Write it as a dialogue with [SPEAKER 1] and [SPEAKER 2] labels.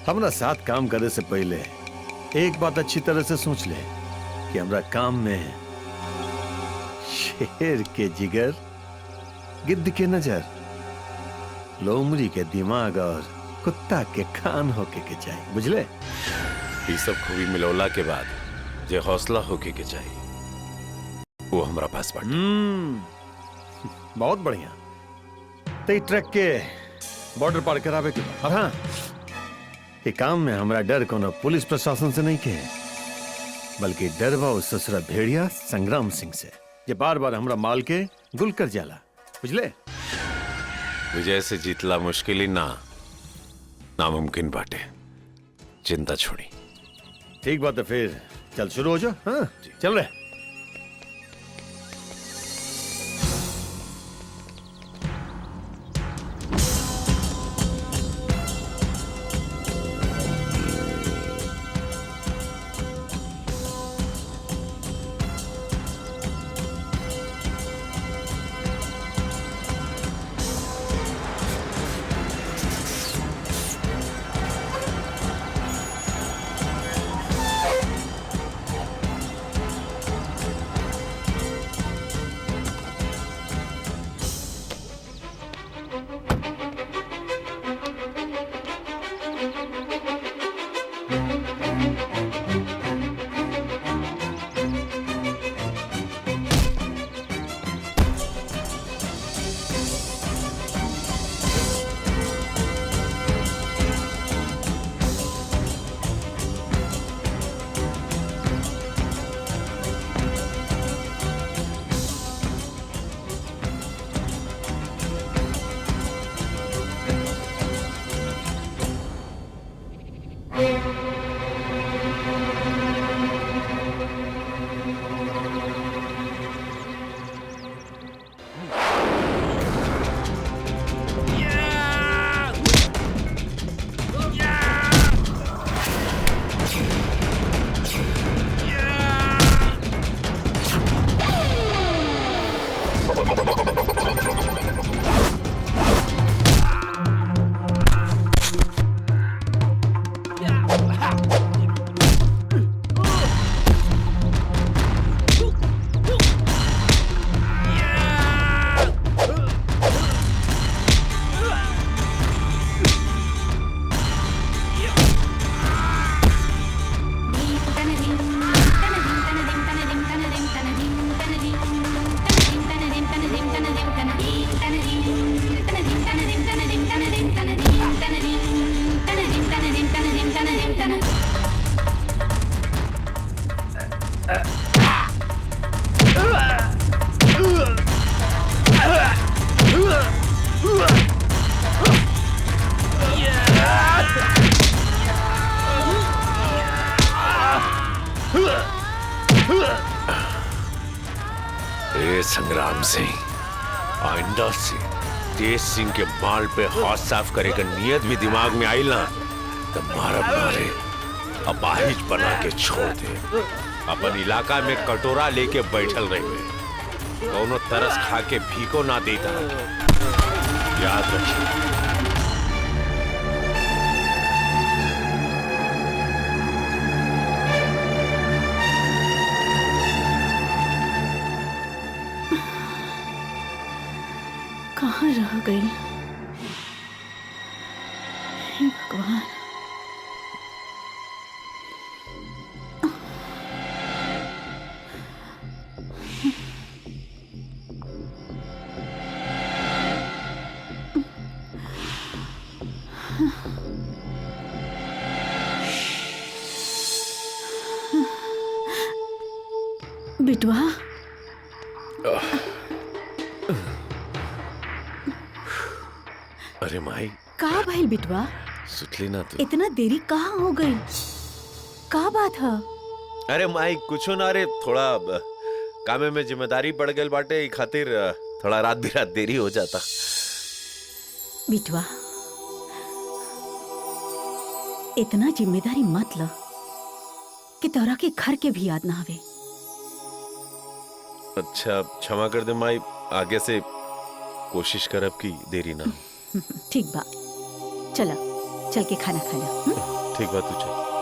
[SPEAKER 1] हमारा साथ काम करे से पहले एक बात अच्छी तरह से सोच ले कि हमारा काम में शेर के जिगर, गिद्ध के नजर, लोमड़ी के दिमाग और कुत्ता के कान होके के चाहिए, बुझले?
[SPEAKER 2] ये सब खूबी मिलौला के बाद जे हौसला होके के चाहिए वो हमारा पास बाटे।
[SPEAKER 1] बहुत बढ़िया। तो ट्रक के बॉर्डर पार करावे के बाद, हाँ, ये काम में हमारा डर कोनो पुलिस प्रशासन से नहीं के, बल्कि डर बा उस ससुरा भेड़िया संग्राम सिंह से, जे बार बार हमारा माल के गुल कर जाला, बुझले?
[SPEAKER 2] विजय से जीतला मुश्किल ही नामुमकिन बाटे। चिंता छोड़ी।
[SPEAKER 1] ठीक बात है, फिर चल शुरू हो जाओ। हाँ चल रहे।
[SPEAKER 2] संग्राम सिंह, आइंदा से तेज सिंह के माल पे हाथ साफ करे का नियत भी दिमाग में आई ना तो मारे अपाहिज बना के छोड़ दे। अपन इलाका में कटोरा लेके बैठल रहे, दोनों तरस खा के भीको ना देता, याद रखिए।
[SPEAKER 3] कहाँ रह गई? हे भगवान। बिटवा,
[SPEAKER 2] अरे माई,
[SPEAKER 3] का भइल बिटवा?
[SPEAKER 2] सुतली ना तू?
[SPEAKER 3] इतना देरी कहाँ हो गई? का बात है?
[SPEAKER 2] अरे माई कुछो ना रे, थोड़ा कामे में जिम्मेदारी बढ़ गई बाटे, ई खातिर थोड़ा रात बिरात देरी हो जाता।
[SPEAKER 3] बिटवा, इतना जिम्मेदारी मत ल कि तोरा के घर के भी याद ना आवे।
[SPEAKER 2] अच्छा क्षमा कर दे माई, आगे से कोशिश करब की देरी ना हो।
[SPEAKER 3] ठीक बा, चला चल के खाना खा ला।
[SPEAKER 4] ठीक बात तुझे